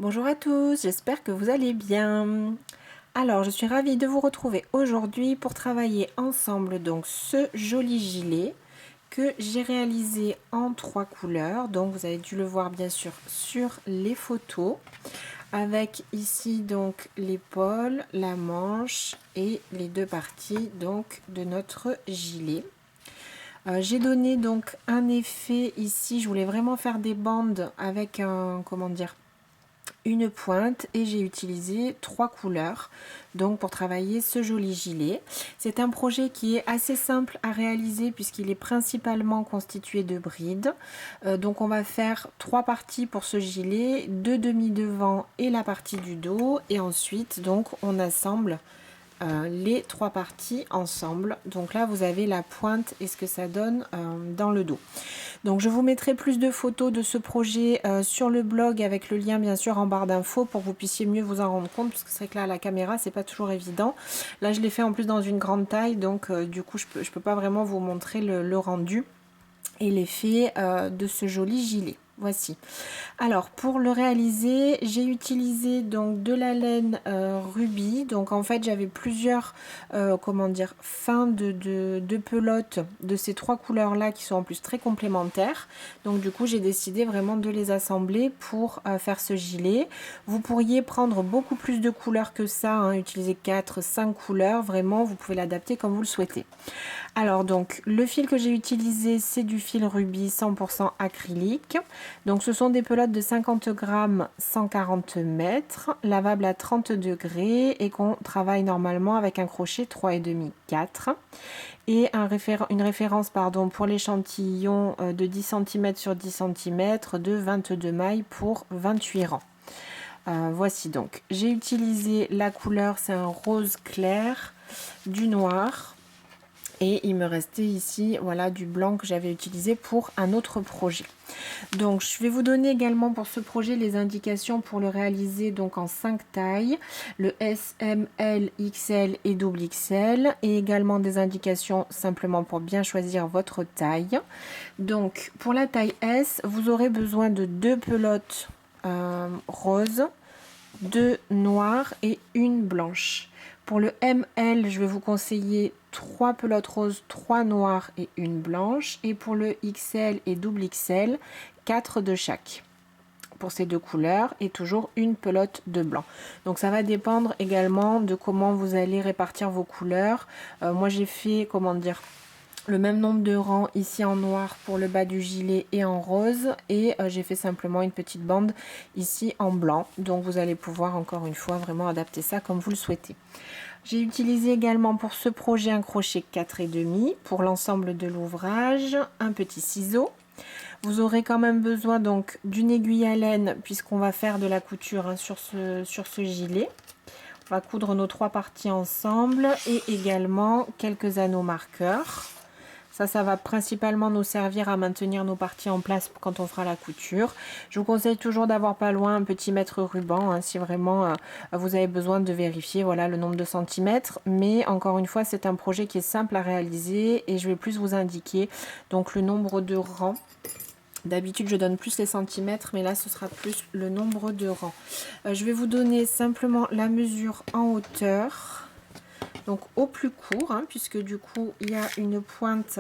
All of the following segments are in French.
Bonjour à tous, j'espère que vous allez bien. Alors, je suis ravie de vous retrouver aujourd'hui pour travailler ensemble donc ce joli gilet que j'ai réalisé en 3 couleurs. Donc, vous avez dû le voir bien sûr sur les photos avec ici donc l'épaule, la manche et les deux parties donc de notre gilet. J'ai donné donc un effet ici, je voulais vraiment faire des bandes avec un, comment dire, une pointe et j'ai utilisé 3 couleurs donc pour travailler ce joli gilet. C'est un projet qui est assez simple à réaliser puisqu'il est principalement constitué de brides. Donc on va faire 3 parties pour ce gilet, 2 demi devant et la partie du dos, et ensuite donc on assemble les 3 parties ensemble. Donc là vous avez la pointe et ce que ça donne dans le dos. Donc je vous mettrai plus de photos de ce projet sur le blog avec le lien bien sûr en barre d'infos pour que vous puissiez mieux vous en rendre compte, parce que c'est vrai que là à la caméra c'est pas toujours évident. Là je l'ai fait en plus dans une grande taille, donc du coup je peux pas vraiment vous montrer le rendu et l'effet de ce joli gilet. Voici. Alors pour le réaliser, j'ai utilisé donc de la laine rubis. Donc en fait j'avais plusieurs comment dire, fins de pelote de ces 3 couleurs là qui sont en plus très complémentaires. Donc du coup j'ai décidé vraiment de les assembler pour faire ce gilet. Vous pourriez prendre beaucoup plus de couleurs que ça, hein, utiliser 4-5 couleurs, vraiment vous pouvez l'adapter comme vous le souhaitez. Alors donc le fil que j'ai utilisé, c'est du fil rubis 100% acrylique. Donc ce sont des pelotes de 50 grammes 140 mètres, lavables à 30 degrés et qu'on travaille normalement avec un crochet 3,5 4 et une référence pour l'échantillon de 10 cm sur 10 cm de 22 mailles pour 28 rangs. Voici donc, j'ai utilisé la couleur, c'est un rose clair, du noir. Et il me restait ici voilà du blanc que j'avais utilisé pour un autre projet. Donc je vais vous donner également pour ce projet les indications pour le réaliser donc en 5 tailles, le S, M, L, XL et double XL, et également des indications simplement pour bien choisir votre taille. Donc pour la taille S, vous aurez besoin de 2 pelotes roses, 2 noires et une blanche. Pour le ML, je vais vous conseiller 3 pelotes roses, 3 noires et une blanche. Et pour le XL et double XL, 4 de chaque. Pour ces deux couleurs et toujours une pelote de blanc. Donc ça va dépendre également de comment vous allez répartir vos couleurs. Moi j'ai fait, comment dire, le même nombre de rangs ici en noir pour le bas du gilet et en rose, et j'ai fait simplement une petite bande ici en blanc. Donc vous allez pouvoir encore une fois vraiment adapter ça comme vous le souhaitez. J'ai utilisé également pour ce projet un crochet 4,5 pour l'ensemble de l'ouvrage, un petit ciseau. Vous aurez quand même besoin donc d'une aiguille à laine puisqu'on va faire de la couture hein, sur ce gilet. On va coudre nos 3 parties ensemble, et également quelques anneaux marqueurs. Ça va principalement nous servir à maintenir nos parties en place quand on fera la couture. Je vous conseille toujours d'avoir pas loin un petit mètre ruban hein, si vraiment vous avez besoin de vérifier voilà, le nombre de centimètres. Mais encore une fois, c'est un projet qui est simple à réaliser et je vais plus vous indiquer donc le nombre de rangs. D'habitude, je donne plus les centimètres, mais là, ce sera plus le nombre de rangs. Je vais vous donner simplement la mesure en hauteur. Donc au plus court, hein, puisque du coup il y a une pointe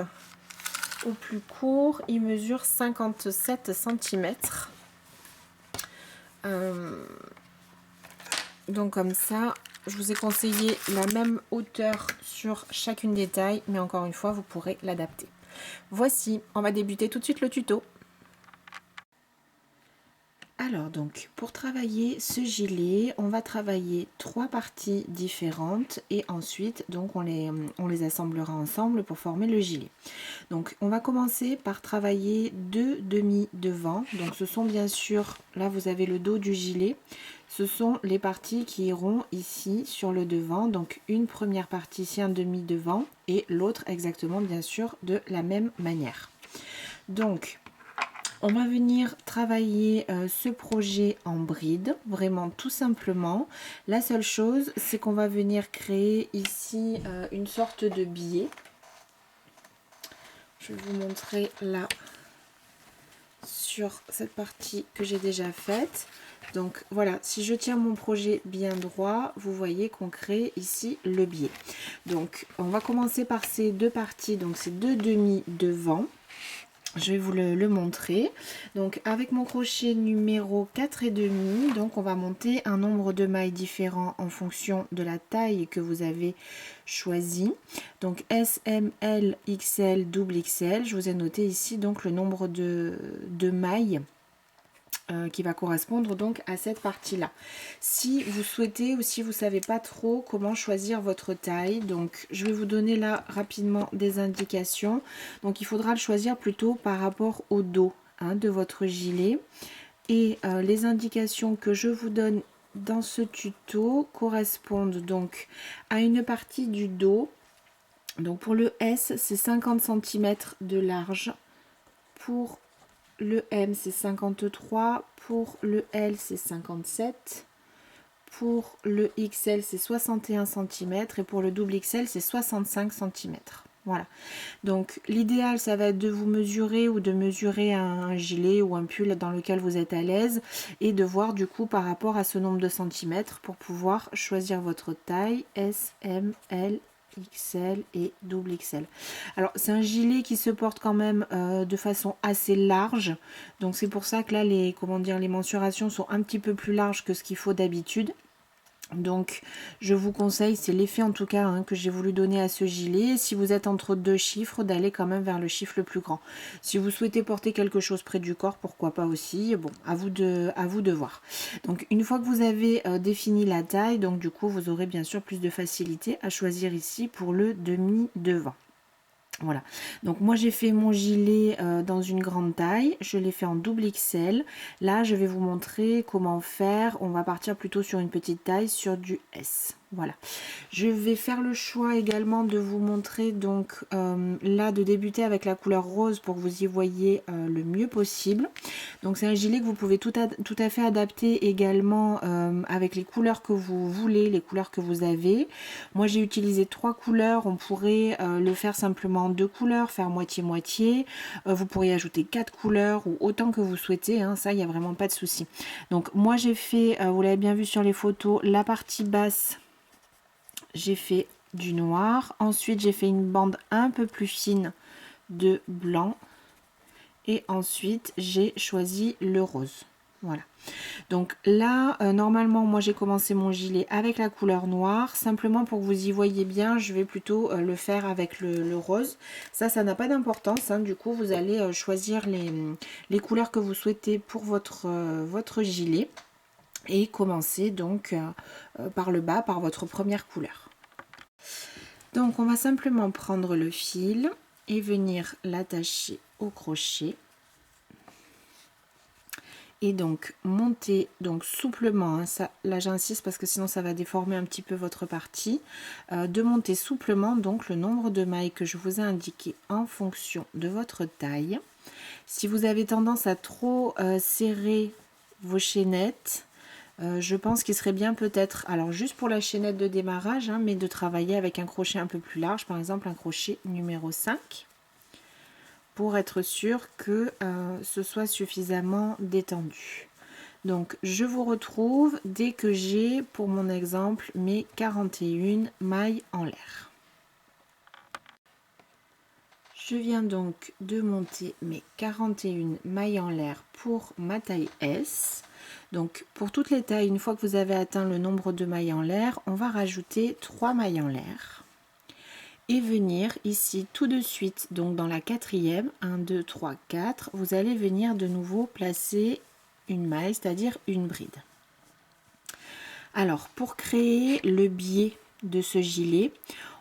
au plus court, il mesure 57 cm. Donc comme ça, je vous ai conseillé la même hauteur sur chacune des tailles, mais encore une fois, vous pourrez l'adapter. Voici, on va débuter tout de suite le tuto. Alors donc pour travailler ce gilet, on va travailler 3 parties différentes et ensuite donc on les assemblera ensemble pour former le gilet. Donc on va commencer par travailler 2 demi devant. Donc ce sont bien sûr, là vous avez le dos du gilet, ce sont les parties qui iront ici sur le devant. Donc une première partie ici, un demi devant, et l'autre exactement bien sûr de la même manière. Donc on va venir travailler ce projet en bride, vraiment tout simplement. La seule chose, c'est qu'on va venir créer ici une sorte de biais. Je vais vous montrer là sur cette partie que j'ai déjà faite. Donc voilà, si je tiens mon projet bien droit, vous voyez qu'on crée ici le biais. Donc on va commencer par ces deux parties, donc ces deux demi devant. Je vais vous le montrer. Donc avec mon crochet numéro 4,5, donc on va monter un nombre de mailles différents en fonction de la taille que vous avez choisi. Donc S, M, L, XL, double XL. Je vous ai noté ici donc le nombre de mailles qui va correspondre donc à cette partie là. Si vous souhaitez ou si vous savez pas trop comment choisir votre taille, donc je vais vous donner là rapidement des indications. Donc il faudra le choisir plutôt par rapport au dos de votre gilet, et les indications que je vous donne dans ce tuto correspondent donc à une partie du dos. Donc pour le S, c'est 50 cm de large, pour le M c'est 53, pour le L c'est 57, pour le XL c'est 61 cm et pour le double XL c'est 65 cm. Voilà, donc l'idéal ça va être de vous mesurer ou de mesurer un gilet ou un pull dans lequel vous êtes à l'aise et de voir du coup par rapport à ce nombre de centimètres pour pouvoir choisir votre taille S, M, L, XL et double XL. Alors c'est un gilet qui se porte quand même de façon assez large, donc c'est pour ça que là les mensurations sont un petit peu plus larges que ce qu'il faut d'habitude. Donc je vous conseille, c'est l'effet en tout cas que j'ai voulu donner à ce gilet, si vous êtes entre deux chiffres, d'aller quand même vers le chiffre le plus grand. Si vous souhaitez porter quelque chose près du corps, pourquoi pas aussi, bon, à vous de voir. Donc une fois que vous avez défini la taille, donc du coup vous aurez bien sûr plus de facilité à choisir ici pour le demi devant. Voilà, donc moi j'ai fait mon gilet dans une grande taille, je l'ai fait en double XL. Là je vais vous montrer comment faire, on va partir plutôt sur une petite taille, sur du S. Voilà, je vais faire le choix également de vous montrer donc là de débuter avec la couleur rose pour que vous y voyez le mieux possible. Donc c'est un gilet que vous pouvez tout à fait adapter également avec les couleurs que vous voulez, les couleurs que vous avez. Moi j'ai utilisé 3 couleurs, on pourrait le faire simplement en 2 couleurs, faire moitié-moitié. Vous pourriez ajouter 4 couleurs ou autant que vous souhaitez, ça il n'y a vraiment pas de souci. Donc moi j'ai fait, vous l'avez bien vu sur les photos, la partie basse, j'ai fait du noir. Ensuite j'ai fait une bande un peu plus fine de blanc. Et ensuite j'ai choisi le rose. Voilà, donc là normalement moi j'ai commencé mon gilet avec la couleur noire, simplement pour que vous y voyez bien je vais plutôt le faire avec le rose. Ça n'a pas d'importance, du coup vous allez choisir les couleurs que vous souhaitez pour votre gilet et commencer donc par le bas, par votre première couleur. Donc on va simplement prendre le fil et venir l'attacher au crochet. Et donc monter donc souplement, ça, là j'insiste parce que sinon ça va déformer un petit peu votre partie, de monter souplement donc le nombre de mailles que je vous ai indiqué en fonction de votre taille. Si vous avez tendance à trop serrer vos chaînettes, je pense qu'il serait bien peut-être, alors juste pour la chaînette de démarrage, mais de travailler avec un crochet un peu plus large, par exemple un crochet numéro 5. Pour être sûr que ce soit suffisamment détendu. Donc je vous retrouve dès que j'ai pour mon exemple mes 41 mailles en l'air. Je viens donc de monter mes 41 mailles en l'air pour ma taille S. Donc pour toutes les tailles, une fois que vous avez atteint le nombre de mailles en l'air, on va rajouter 3 mailles en l'air. Et venir ici tout de suite, donc dans la quatrième, 1, 2, 3, 4, vous allez venir de nouveau placer une maille, c'est-à-dire une bride. Alors pour créer le biais de ce gilet,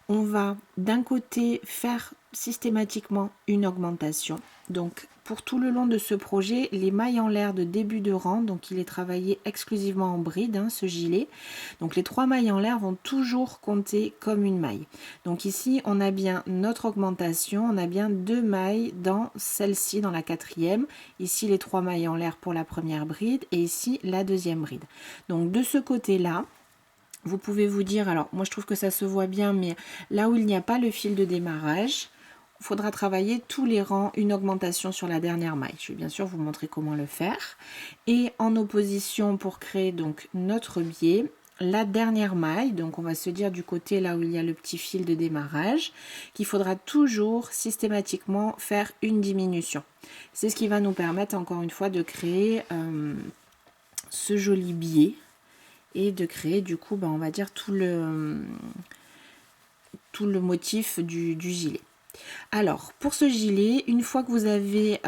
on va d'un côté faire systématiquement une augmentation. Donc pour tout le long de ce projet, les mailles en l'air de début de rang, donc il est travaillé exclusivement en bride, ce gilet. Donc les 3 mailles en l'air vont toujours compter comme une maille. Donc ici on a bien notre augmentation, on a bien 2 mailles dans celle-ci, dans la quatrième. Ici les 3 mailles en l'air pour la première bride et ici la deuxième bride. Donc de ce côté-là, vous pouvez vous dire, alors moi je trouve que ça se voit bien, mais là où il n'y a pas le fil de démarrage, il faudra travailler tous les rangs, une augmentation sur la dernière maille. Je vais bien sûr vous montrer comment le faire. Et en opposition, pour créer donc notre biais, la dernière maille, donc on va se dire du côté là où il y a le petit fil de démarrage, qu'il faudra toujours systématiquement faire une diminution. C'est ce qui va nous permettre encore une fois de créer ce joli biais et de créer du coup, on va dire tout le motif du gilet. Alors, pour ce gilet, une fois que vous avez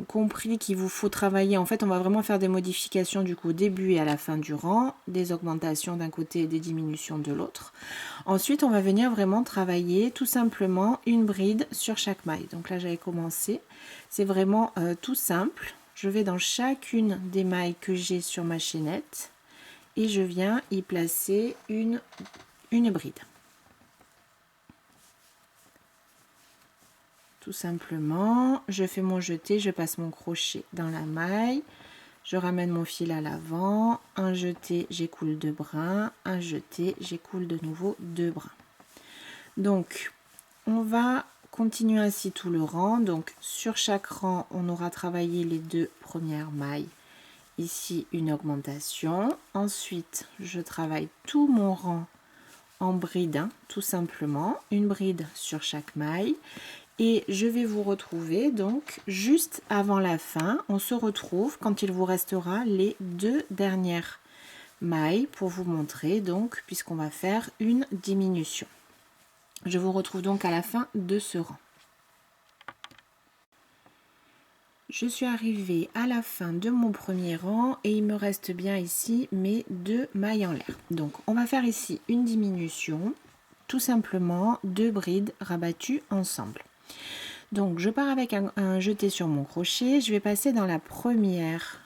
compris qu'il vous faut travailler, en fait, on va vraiment faire des modifications du coup au début et à la fin du rang, des augmentations d'un côté et des diminutions de l'autre. Ensuite, on va venir vraiment travailler tout simplement une bride sur chaque maille. Donc là, j'avais commencé. C'est vraiment tout simple. Je vais dans chacune des mailles que j'ai sur ma chaînette et je viens y placer une bride. Tout simplement, je fais mon jeté, je passe mon crochet dans la maille, je ramène mon fil à l'avant, un jeté, j'écoule 2 brins, un jeté, j'écoule de nouveau 2 brins. Donc, on va continuer ainsi tout le rang. Donc, sur chaque rang, on aura travaillé les 2 premières mailles. Ici, une augmentation. Ensuite, je travaille tout mon rang en bride, tout simplement, une bride sur chaque maille. Et je vais vous retrouver donc juste avant la fin. On se retrouve quand il vous restera les 2 dernières mailles pour vous montrer, donc, puisqu'on va faire une diminution. Je vous retrouve donc à la fin de ce rang. Je suis arrivée à la fin de mon premier rang et il me reste bien ici mes 2 mailles en l'air. Donc on va faire ici une diminution, tout simplement 2 brides rabattues ensemble. Donc je pars avec un jeté sur mon crochet, je vais passer dans la première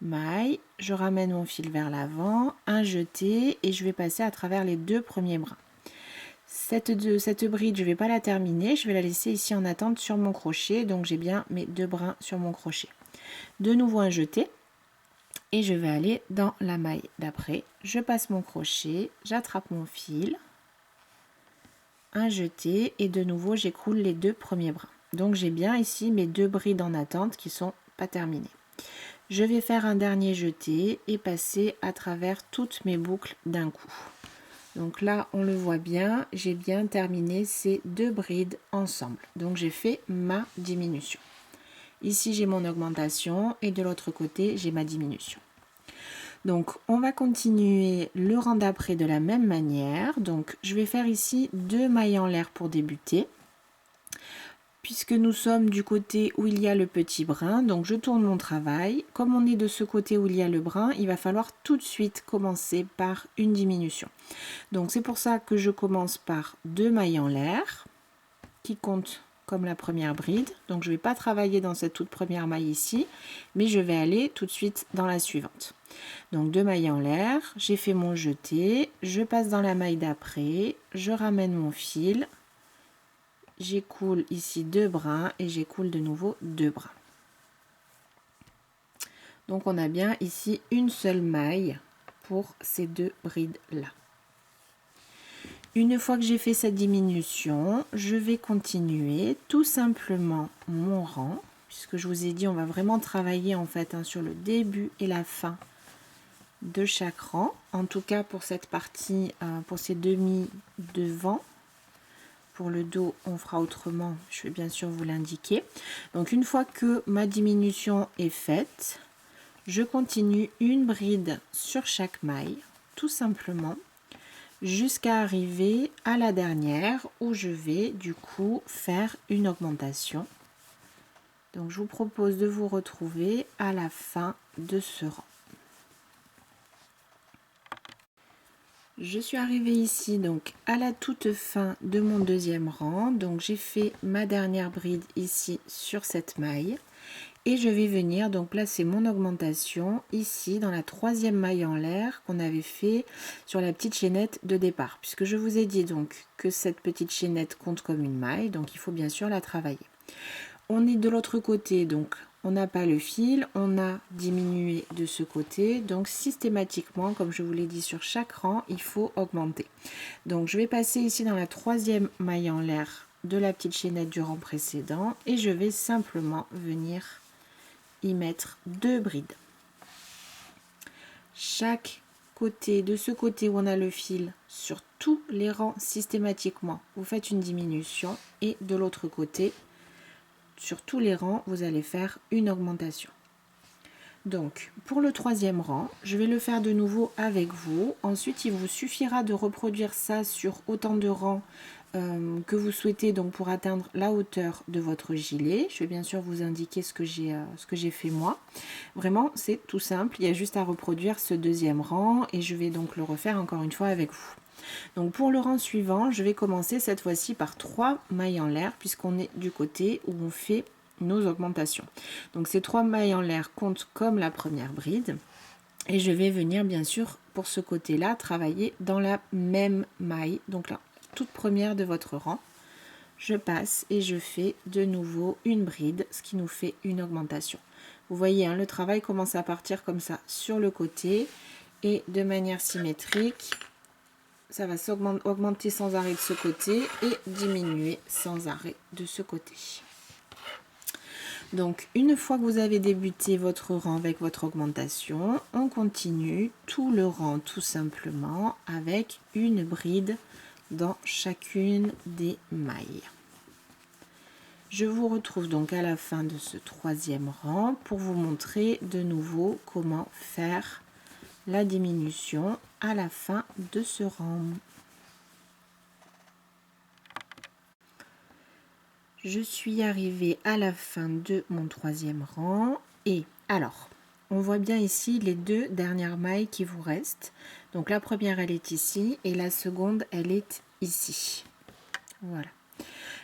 maille, je ramène mon fil vers l'avant, un jeté et je vais passer à travers les 2 premiers brins. Cette bride, je ne vais pas la terminer, je vais la laisser ici en attente sur mon crochet, donc j'ai bien mes 2 brins sur mon crochet. De nouveau un jeté et je vais aller dans la maille d'après, je passe mon crochet, j'attrape mon fil, un jeté et de nouveau j'écoule les 2 premiers brins. Donc j'ai bien ici mes 2 brides en attente qui sont pas terminées. Je vais faire un dernier jeté et passer à travers toutes mes boucles d'un coup. Donc là on le voit bien, j'ai bien terminé ces 2 brides ensemble. Donc j'ai fait ma diminution. Ici j'ai mon augmentation et de l'autre côté j'ai ma diminution. Donc on va continuer le rang d'après de la même manière. Donc je vais faire ici 2 mailles en l'air pour débuter. Puisque nous sommes du côté où il y a le petit brin, donc je tourne mon travail. Comme on est de ce côté où il y a le brin, il va falloir tout de suite commencer par une diminution. Donc c'est pour ça que je commence par 2 mailles en l'air qui comptent comme la première bride. Donc je ne vais pas travailler dans cette toute première maille ici, mais je vais aller tout de suite dans la suivante. Donc 2 mailles en l'air, j'ai fait mon jeté, je passe dans la maille d'après, je ramène mon fil, j'écoule ici 2 brins et j'écoule de nouveau 2 brins. Donc on a bien ici une seule maille pour ces 2 brides là. Une fois que j'ai fait cette diminution, je vais continuer tout simplement mon rang, puisque je vous ai dit on va vraiment travailler en fait sur le début et la fin de chaque rang, en tout cas pour cette partie, pour ces demi devant. Pour le dos on fera autrement, je vais bien sûr vous l'indiquer. Donc une fois que ma diminution est faite, je continue une bride sur chaque maille, tout simplement, jusqu'à arriver à la dernière où je vais du coup faire une augmentation. Donc je vous propose de vous retrouver à la fin de ce rang. Je suis arrivée ici donc à la toute fin de mon deuxième rang, donc j'ai fait ma dernière bride ici sur cette maille et je vais venir donc placer mon augmentation ici dans la troisième maille en l'air qu'on avait fait sur la petite chaînette de départ, puisque je vous ai dit donc que cette petite chaînette compte comme une maille, donc il faut bien sûr la travailler. On est de l'autre côté, donc on n'a pas le fil, on a diminué de ce côté, donc systématiquement, comme je vous l'ai dit, sur chaque rang, il faut augmenter. Donc je vais passer ici dans la troisième maille en l'air de la petite chaînette du rang précédent et je vais simplement venir y mettre 2 brides. Chaque côté, de ce côté où on a le fil, sur tous les rangs systématiquement, vous faites une diminution et de l'autre côté, sur tous les rangs, vous allez faire une augmentation. Donc, pour le 3e rang, je vais le faire de nouveau avec vous. Ensuite, il vous suffira de reproduire ça sur autant de rangs que vous souhaitez donc pour atteindre la hauteur de votre gilet. Je vais bien sûr vous indiquer ce que j'ai fait moi. Vraiment, c'est tout simple. Il y a juste à reproduire ce 2e rang et je vais donc le refaire encore une fois avec vous. Donc, pour le rang suivant, je vais commencer cette fois-ci par 3 mailles en l'air puisqu'on est du côté où on fait nos augmentations. Donc ces 3 mailles en l'air comptent comme la première bride et je vais venir bien sûr pour ce côté là travailler dans la même maille, donc la toute première de votre rang. Je passe et je fais de nouveau une bride, ce qui nous fait une augmentation. Vous voyez, hein, le travail commence à partir comme ça sur le côté et de manière symétrique, ça va augmenter sans arrêt de ce côté et diminuer sans arrêt de ce côté. Donc, une fois que vous avez débuté votre rang avec votre augmentation, on continue tout le rang tout simplement avec une bride dans chacune des mailles. Je vous retrouve donc à la fin de ce 3e rang pour vous montrer de nouveau comment faire la diminution à la fin de ce rang. Je suis arrivée à la fin de mon 3e rang et alors, on voit bien ici les 2 dernières mailles qui vous restent. Donc la première, elle est ici et la seconde, elle est ici. Voilà.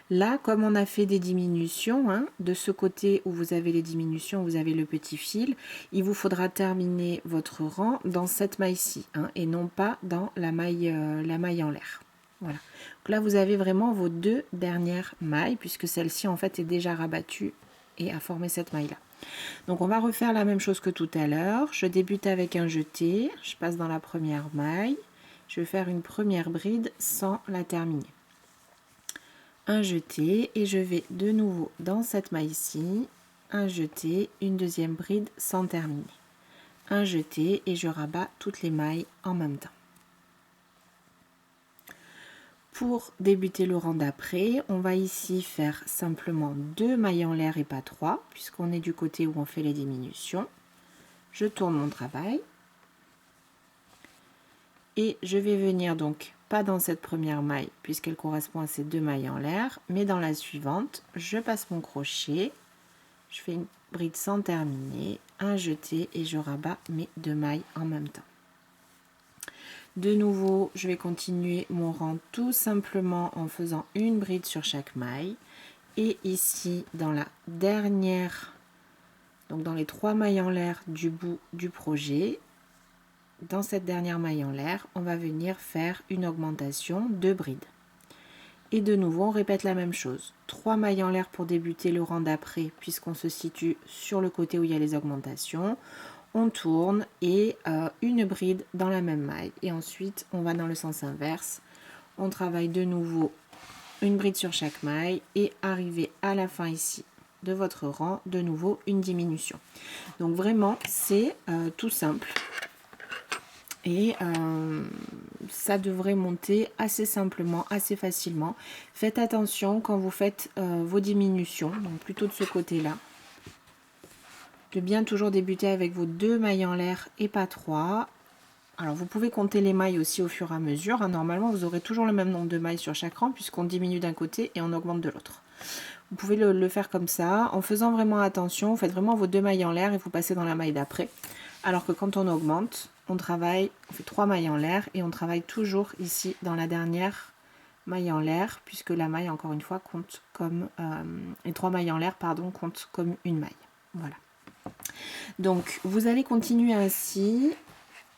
Là, comme on a fait des diminutions, hein, de ce côté où vous avez les diminutions, vous avez le petit fil, il vous faudra terminer votre rang dans cette maille-ci, hein, et non pas dans la maille en l'air. Voilà. Donc là, vous avez vraiment vos 2 dernières mailles, puisque celle-ci, en fait, est déjà rabattue et a formé cette maille-là. Donc, on va refaire la même chose que tout à l'heure. Je débute avec un jeté. Je passe dans la première maille. Je vais faire une première bride sans la terminer. Un jeté et je vais de nouveau dans cette maille-ci. Un jeté, une deuxième bride sans terminer. Un jeté et je rabats toutes les mailles en même temps. Pour débuter le rang d'après, on va ici faire simplement 2 mailles en l'air et pas 3, puisqu'on est du côté où on fait les diminutions. Je tourne mon travail. Et je vais venir donc, pas dans cette première maille, puisqu'elle correspond à ces 2 mailles en l'air, mais dans la suivante, je passe mon crochet, je fais une bride sans terminer, un jeté et je rabats mes 2 mailles en même temps. De nouveau, je vais continuer mon rang tout simplement en faisant une bride sur chaque maille. Et ici, dans la dernière, donc dans les 3 mailles en l'air du bout du projet, dans cette dernière maille en l'air, on va venir faire une augmentation de bride. Et de nouveau, on répète la même chose. 3 mailles en l'air pour débuter le rang d'après, puisqu'on se situe sur le côté où il y a les augmentations. On tourne et une bride dans la même maille. Et ensuite, on va dans le sens inverse. On travaille de nouveau une bride sur chaque maille et arrivé à la fin ici de votre rang, de nouveau une diminution. Donc vraiment, c'est tout simple. Et ça devrait monter assez simplement, assez facilement. Faites attention quand vous faites vos diminutions, donc plutôt de ce côté-là, de bien toujours débuter avec vos 2 mailles en l'air et pas 3. Alors vous pouvez compter les mailles aussi au fur et à mesure. Hein. Normalement, vous aurez toujours le même nombre de mailles sur chaque rang puisqu'on diminue d'un côté et on augmente de l'autre. Vous pouvez le faire comme ça, en faisant vraiment attention. Vous faites vraiment vos 2 mailles en l'air et vous passez dans la maille d'après. Alors que quand on augmente, on travaille, on fait 3 mailles en l'air et on travaille toujours ici dans la dernière maille en l'air, puisque la maille, encore une fois, compte comme les 3 mailles en l'air, pardon, comptent comme une maille. Voilà. Donc, vous allez continuer ainsi.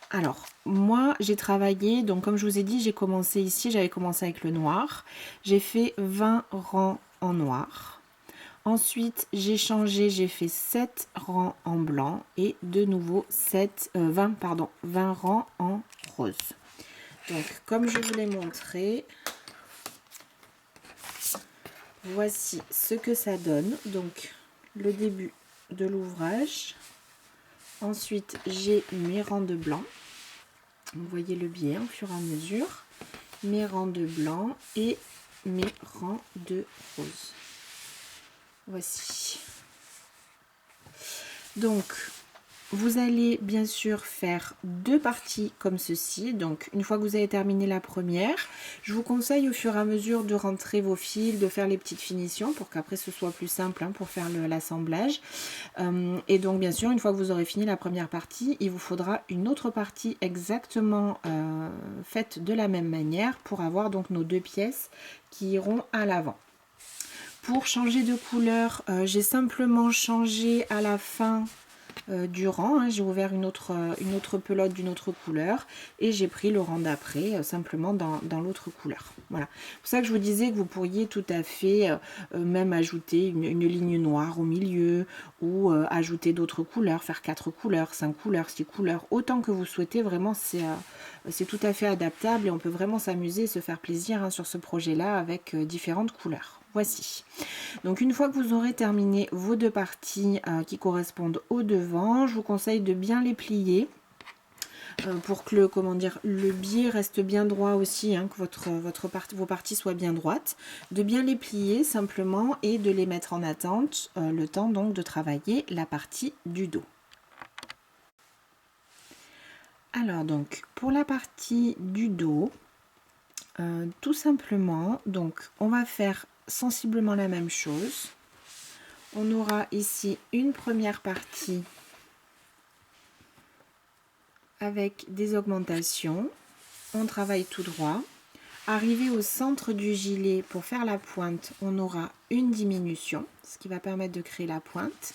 Alors, moi, j'ai travaillé, donc comme je vous ai dit, j'ai commencé ici, j'avais commencé avec le noir. J'ai fait 20 rangs en noir. Ensuite, j'ai changé, j'ai fait 7 rangs en blanc et de nouveau 20 rangs en rose. Donc, comme je vous l'ai montré, voici ce que ça donne. Donc le début de l'ouvrage. Ensuite j'ai mes rangs de blanc. Vous voyez le biais au fur et à mesure. Mes rangs de blanc et mes rangs de rose. Voici. Donc vous allez bien sûr faire deux parties comme ceci. Donc une fois que vous avez terminé la première, je vous conseille au fur et à mesure de rentrer vos fils, de faire les petites finitions pour qu'après ce soit plus simple pour faire l'assemblage. Et donc bien sûr, une fois que vous aurez fini la première partie, il vous faudra une autre partie exactement faite de la même manière pour avoir donc nos deux pièces qui iront à l'avant. Pour changer de couleur, j'ai simplement changé à la fin du rang, j'ai ouvert une autre pelote d'une autre couleur et j'ai pris le rang d'après simplement dans l'autre couleur. Voilà, c'est pour ça que je vous disais que vous pourriez tout à fait même ajouter une ligne noire au milieu ou ajouter d'autres couleurs, faire 4 couleurs, 5 couleurs, 6 couleurs, autant que vous souhaitez. Vraiment c'est tout à fait adaptable et on peut vraiment s'amuser et se faire plaisir sur ce projet là avec différentes couleurs. Voici. Donc une fois que vous aurez terminé vos deux parties qui correspondent au devant, je vous conseille de bien les plier pour que le biais reste bien droit aussi, que vos parties soient bien droites. De bien les plier simplement et de les mettre en attente, le temps donc de travailler la partie du dos. Alors donc pour la partie du dos, tout simplement, donc on va faire sensiblement la même chose. On aura ici une première partie avec des augmentations. On travaille tout droit. Arrivé au centre du gilet pour faire la pointe, on aura une diminution, ce qui va permettre de créer la pointe.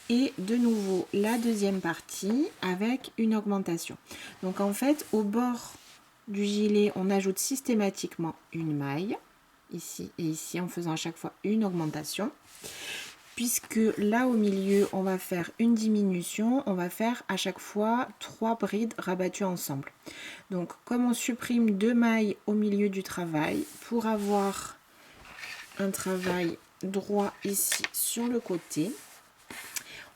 Et de nouveau la deuxième partie avec une augmentation. Donc en fait, au bord du gilet, on ajoute systématiquement une maille, ici et ici, en faisant à chaque fois une augmentation. Puisque là au milieu, on va faire une diminution, on va faire à chaque fois 3 brides rabattues ensemble. Donc comme on supprime 2 mailles au milieu du travail, pour avoir un travail droit ici sur le côté,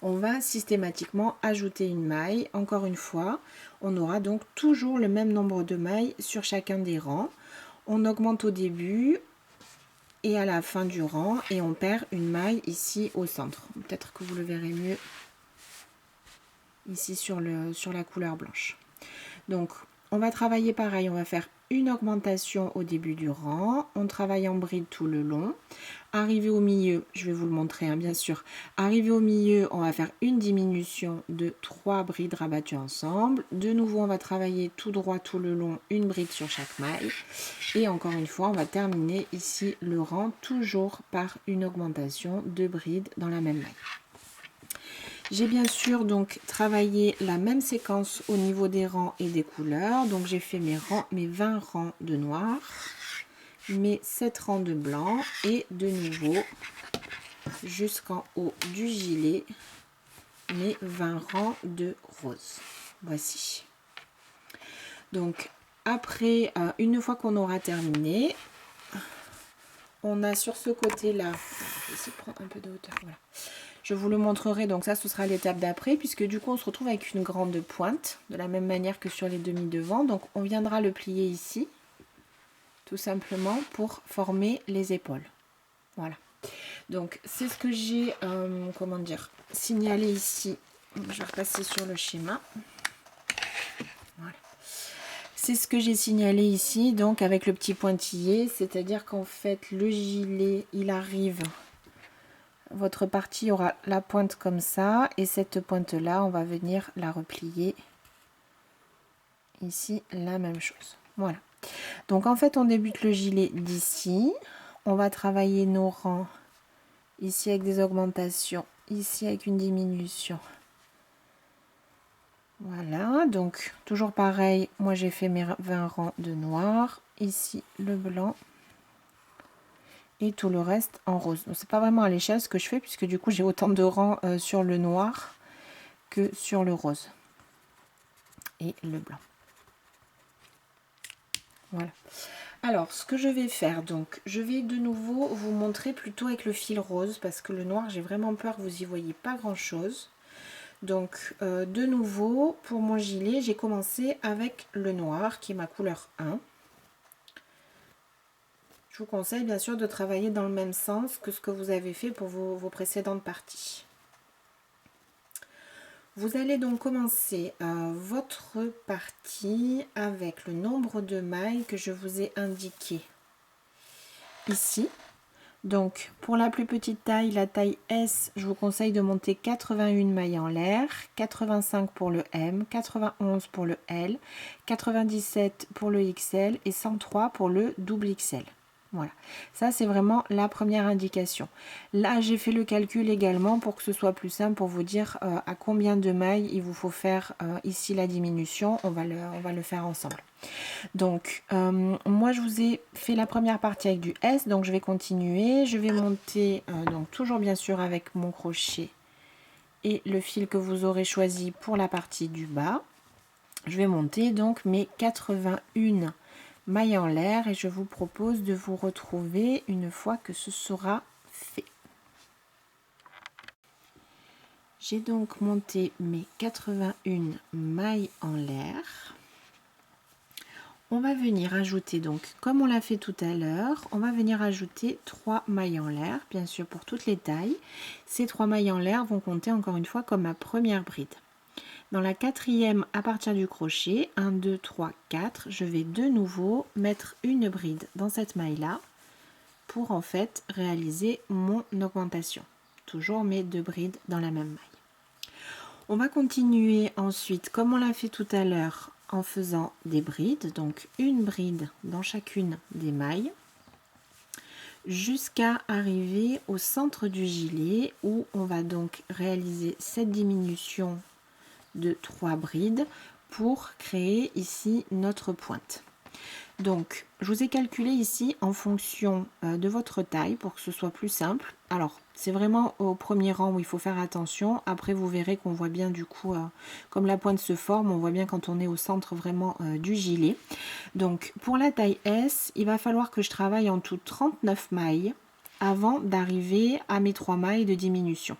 on va systématiquement ajouter une maille. Encore une fois, on aura donc toujours le même nombre de mailles sur chacun des rangs. On augmente au début et à la fin du rang et on perd une maille ici au centre. Peut-être que vous le verrez mieux ici sur la couleur blanche. Donc on va travailler pareil, on va faire une augmentation au début du rang, on travaille en bride tout le long. Arrivé au milieu, je vais vous le montrer bien sûr, arrivé au milieu, on va faire une diminution de 3 brides rabattues ensemble. De nouveau, on va travailler tout droit tout le long, une bride sur chaque maille. Et encore une fois, on va terminer ici le rang toujours par une augmentation de brides dans la même maille. J'ai bien sûr donc travaillé la même séquence au niveau des rangs et des couleurs. Donc j'ai fait mes 20 rangs de noir, mes 7 rangs de blanc et de nouveau jusqu'en haut du gilet mes 20 rangs de rose. Voici. Donc après, une fois qu'on aura terminé, on a sur ce côté là, je vais essayer de prendre un peu de hauteur, voilà. Je vous le montrerai, donc ça ce sera l'étape d'après, puisque du coup on se retrouve avec une grande pointe, de la même manière que sur les demi-devants. Donc on viendra le plier ici, tout simplement pour former les épaules. Voilà. Donc c'est ce que j'ai, signalé ici. Je vais repasser sur le schéma. Voilà. C'est ce que j'ai signalé ici, donc avec le petit pointillé, c'est-à-dire qu'en fait le gilet, il arrive... Votre partie aura la pointe comme ça et cette pointe là on va venir la replier ici, la même chose. Voilà, donc en fait on débute le gilet d'ici, on va travailler nos rangs ici avec des augmentations, ici avec une diminution. Voilà, donc toujours pareil, moi j'ai fait mes 20 rangs de noir, ici le blanc et tout le reste en rose. Donc c'est pas vraiment à l'échelle ce que je fais, puisque du coup j'ai autant de rangs sur le noir que sur le rose et le blanc. Voilà. Alors, ce que je vais faire, donc, je vais de nouveau vous montrer plutôt avec le fil rose parce que le noir, j'ai vraiment peur que vous y voyez pas grand-chose. Donc, de nouveau, pour mon gilet, j'ai commencé avec le noir qui est ma couleur 1. Je vous conseille bien sûr de travailler dans le même sens que ce que vous avez fait pour vos précédentes parties. Vous allez donc commencer votre partie avec le nombre de mailles que je vous ai indiqué ici. Donc pour la plus petite taille, la taille S, je vous conseille de monter 81 mailles en l'air, 85 pour le M, 91 pour le L, 97 pour le XL et 103 pour le double XL. Voilà, ça c'est vraiment la première indication. Là j'ai fait le calcul également pour que ce soit plus simple pour vous dire à combien de mailles il vous faut faire ici la diminution. On va le faire ensemble. Donc moi je vous ai fait la première partie avec du S, donc je vais continuer. Je vais monter donc toujours bien sûr avec mon crochet et le fil que vous aurez choisi pour la partie du bas. Je vais monter donc mes 81 mailles en l'air et je vous propose de vous retrouver une fois que ce sera fait. J'ai donc monté mes 81 mailles en l'air. On va venir ajouter donc, comme on l'a fait tout à l'heure, on va venir ajouter 3 mailles en l'air, bien sûr pour toutes les tailles. Ces 3 mailles en l'air vont compter encore une fois comme ma première bride. Dans la quatrième, à partir du crochet, 1, 2, 3, 4, je vais de nouveau mettre une bride dans cette maille-là pour en fait réaliser mon augmentation. Toujours mes 2 brides dans la même maille. On va continuer ensuite, comme on l'a fait tout à l'heure, en faisant des brides, donc une bride dans chacune des mailles, jusqu'à arriver au centre du gilet où on va donc réaliser cette diminution de 3 brides pour créer ici notre pointe. Donc je vous ai calculé ici en fonction de votre taille pour que ce soit plus simple. Alors c'est vraiment au premier rang où il faut faire attention. Après vous verrez qu'on voit bien du coup comme la pointe se forme, on voit bien quand on est au centre vraiment du gilet. Donc pour la taille S, il va falloir que je travaille en tout 39 mailles avant d'arriver à mes 3 mailles de diminution.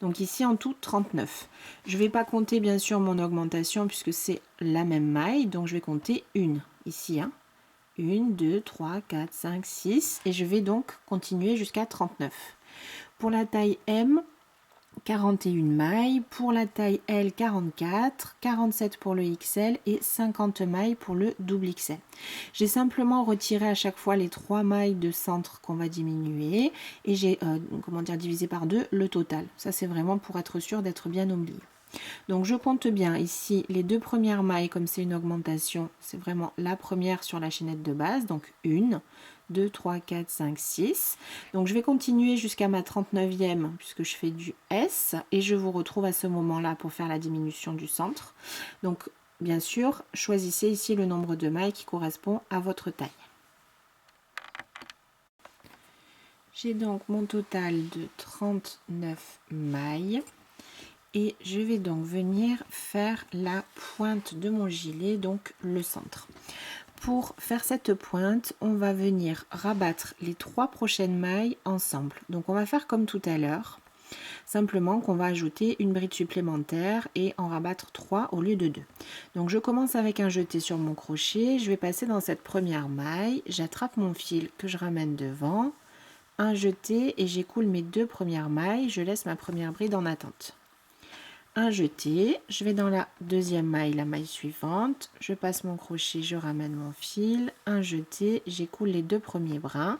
Donc ici en tout 39. Je ne vais pas compter bien sûr mon augmentation puisque c'est la même maille, donc je vais compter une ici. 1, 2, 3, 4, 5, 6 et je vais donc continuer jusqu'à 39. Pour la taille M, 41 mailles, pour la taille L, 44, 47 pour le XL et 50 mailles pour le double XL. J'ai simplement retiré à chaque fois les 3 mailles de centre qu'on va diminuer et j'ai divisé par 2 le total. Ça c'est vraiment pour être sûr d'être bien au milieu. Donc je compte bien ici les 2 premières mailles, comme c'est une augmentation, c'est vraiment la première sur la chaînette de base, donc 1, 2, 3, 4, 5, 6. Donc je vais continuer jusqu'à ma 39e puisque je fais du S et je vous retrouve à ce moment-là pour faire la diminution du centre. Donc bien sûr, choisissez ici le nombre de mailles qui correspond à votre taille. J'ai donc mon total de 39 mailles. Et je vais donc venir faire la pointe de mon gilet, donc le centre. Pour faire cette pointe, on va venir rabattre les 3 prochaines mailles ensemble. Donc on va faire comme tout à l'heure, simplement qu'on va ajouter une bride supplémentaire et en rabattre 3 au lieu de 2. Donc je commence avec un jeté sur mon crochet, je vais passer dans cette première maille, j'attrape mon fil que je ramène devant, un jeté et j'écoule mes 2 premières mailles, je laisse ma première bride en attente. Un jeté, je vais dans la deuxième maille, la maille suivante, je passe mon crochet, je ramène mon fil, un jeté, j'écoule les 2 premiers brins,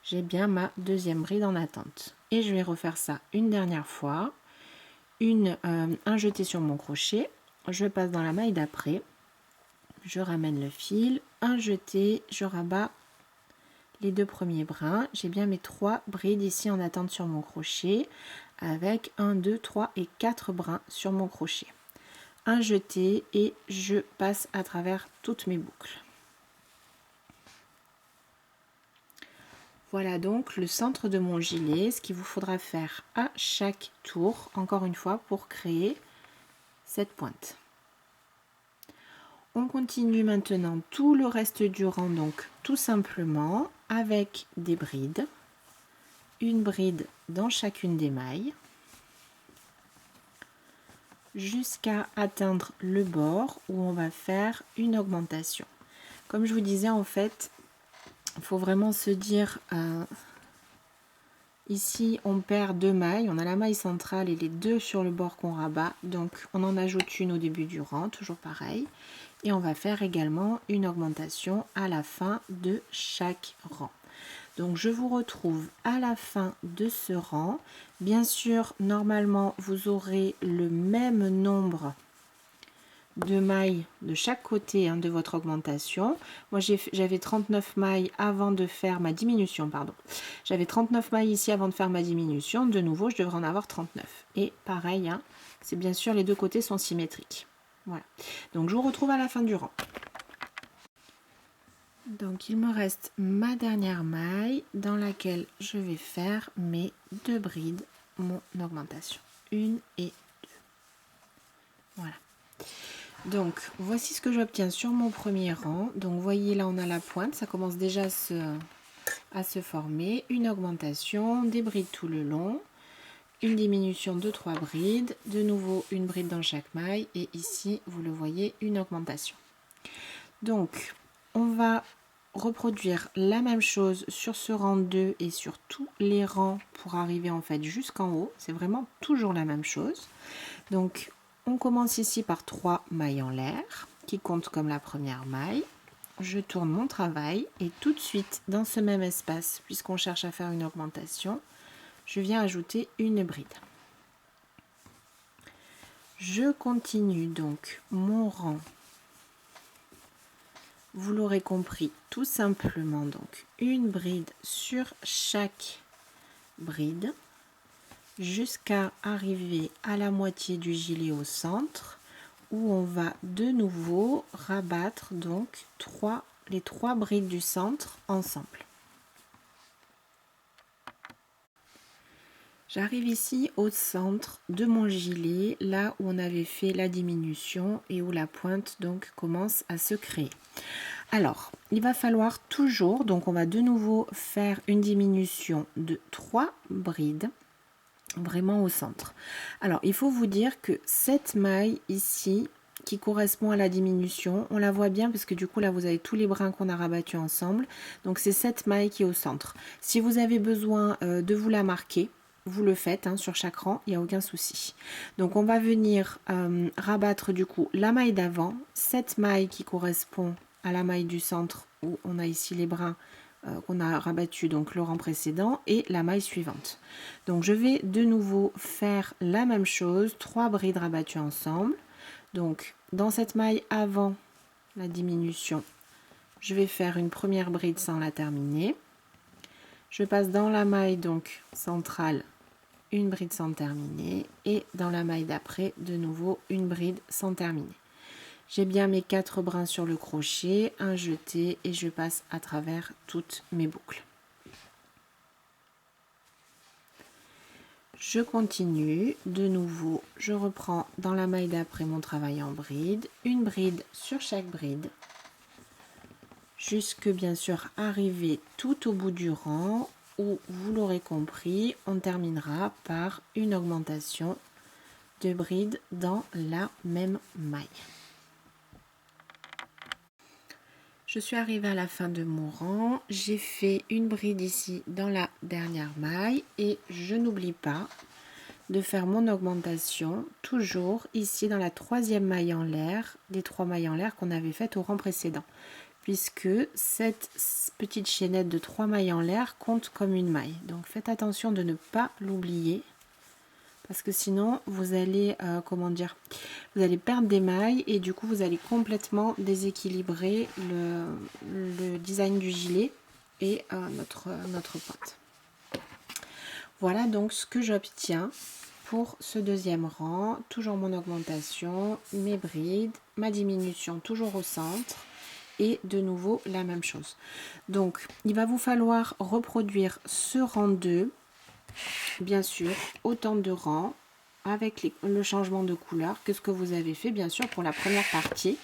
j'ai bien ma deuxième bride en attente. Et je vais refaire ça une dernière fois, un jeté sur mon crochet, je passe dans la maille d'après, je ramène le fil, un jeté, je rabats les 2 premiers brins, j'ai bien mes 3 brides ici en attente sur mon crochet, avec 1, 2, 3 et 4 brins sur mon crochet. Un jeté et je passe à travers toutes mes boucles. Voilà donc le centre de mon gilet, ce qu'il vous faudra faire à chaque tour, encore une fois, pour créer cette pointe. On continue maintenant tout le reste du rang, donc tout simplement avec des brides, une bride dans chacune des mailles, jusqu'à atteindre le bord où on va faire une augmentation. Comme je vous disais, en fait, il faut vraiment se dire, ici on perd 2 mailles, on a la maille centrale et les 2 sur le bord qu'on rabat, donc on en ajoute une au début du rang, toujours pareil, et on va faire également une augmentation à la fin de chaque rang. Donc je vous retrouve à la fin de ce rang. Bien sûr, normalement vous aurez le même nombre de mailles de chaque côté de votre augmentation. Moi j'avais 39 mailles avant de faire ma diminution, pardon. J'avais 39 mailles ici avant de faire ma diminution. De nouveau, je devrais en avoir 39. Et pareil, c'est bien sûr les deux côtés sont symétriques. Voilà. Donc je vous retrouve à la fin du rang. Donc il me reste ma dernière maille dans laquelle je vais faire mes 2 brides, mon augmentation. 1 et 2. Voilà. Donc voici ce que j'obtiens sur mon premier rang. Donc vous voyez là on a la pointe, ça commence déjà à se former. Une augmentation, des brides tout le long. Une diminution de 3 brides. De nouveau une bride dans chaque maille. Et ici vous le voyez, une augmentation. Donc on va reproduire la même chose sur ce rang 2 et sur tous les rangs pour arriver en fait jusqu'en haut. C'est vraiment toujours la même chose. Donc on commence ici par 3 mailles en l'air qui comptent comme la première maille. Je tourne mon travail et tout de suite dans ce même espace, puisqu'on cherche à faire une augmentation, je viens ajouter une bride. Je continue donc mon rang. Vous l'aurez compris, tout simplement donc une bride sur chaque bride jusqu'à arriver à la moitié du gilet au centre où on va de nouveau rabattre donc les 3 brides du centre ensemble. J'arrive ici au centre de mon gilet, là où on avait fait la diminution et où la pointe donc commence à se créer. Alors, il va falloir toujours, donc on va de nouveau faire une diminution de 3 brides, vraiment au centre. Alors, il faut vous dire que cette maille ici, qui correspond à la diminution, on la voit bien parce que du coup là vous avez tous les brins qu'on a rabattus ensemble, donc c'est cette maille qui est au centre. Si vous avez besoin de vous la marquer, vous le faites sur chaque rang, il n'y a aucun souci. Donc on va venir rabattre du coup la maille d'avant, cette maille qui correspond à la maille du centre où on a ici les brins qu'on a rabattu donc le rang précédent et la maille suivante. Donc je vais de nouveau faire la même chose, 3 brides rabattues ensemble. Donc dans cette maille avant la diminution, je vais faire une première bride sans la terminer. Je passe dans la maille donc centrale, une bride sans terminer et dans la maille d'après de nouveau une bride sans terminer. J'ai bien mes 4 brins sur le crochet, un jeté et je passe à travers toutes mes boucles. Je continue, de nouveau je reprends dans la maille d'après mon travail en bride, une bride sur chaque bride, jusque bien sûr arriver tout au bout du rang où vous l'aurez compris, on terminera par une augmentation de brides dans la même maille. Je suis arrivée à la fin de mon rang, j'ai fait une bride ici dans la dernière maille et je n'oublie pas de faire mon augmentation toujours ici dans la 3e maille en l'air, des 3 mailles en l'air qu'on avait faites au rang précédent, puisque cette petite chaînette de 3 mailles en l'air compte comme une maille. Donc faites attention de ne pas l'oublier, parce que sinon vous allez vous allez perdre des mailles et du coup vous allez complètement déséquilibrer le design du gilet et notre pointe. Voilà donc ce que j'obtiens pour ce deuxième rang. Toujours mon augmentation, mes brides, ma diminution toujours au centre et de nouveau la même chose. Donc il va vous falloir reproduire ce rang 2, bien sûr autant de rangs avec le changement de couleur que ce que vous avez fait bien sûr pour la première partie.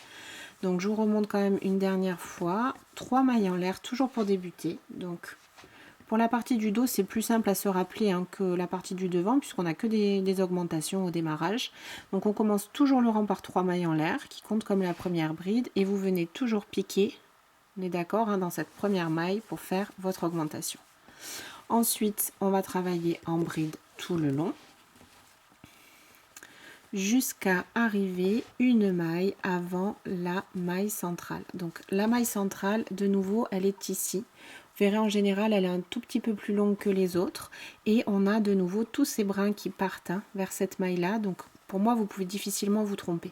Donc je vous remonte quand même une dernière fois. 3 mailles en l'air, toujours pour débuter. Donc pour la partie du dos, c'est plus simple à se rappeler hein, que la partie du devant, puisqu'on n'a que des augmentations au démarrage. Donc on commence toujours le rang par 3 mailles en l'air, qui compte comme la première bride, et vous venez toujours piquer, on est d'accord, hein, dans cette première maille pour faire votre augmentation. Ensuite, on va travailler en bride tout le long, jusqu'à arriver une maille avant la maille centrale. Donc la maille centrale, de nouveau, elle est ici. Vous verrez, en général, elle est un tout petit peu plus longue que les autres. Et on a de nouveau tous ces brins qui partent hein, vers cette maille-là. Donc pour moi, vous pouvez difficilement vous tromper.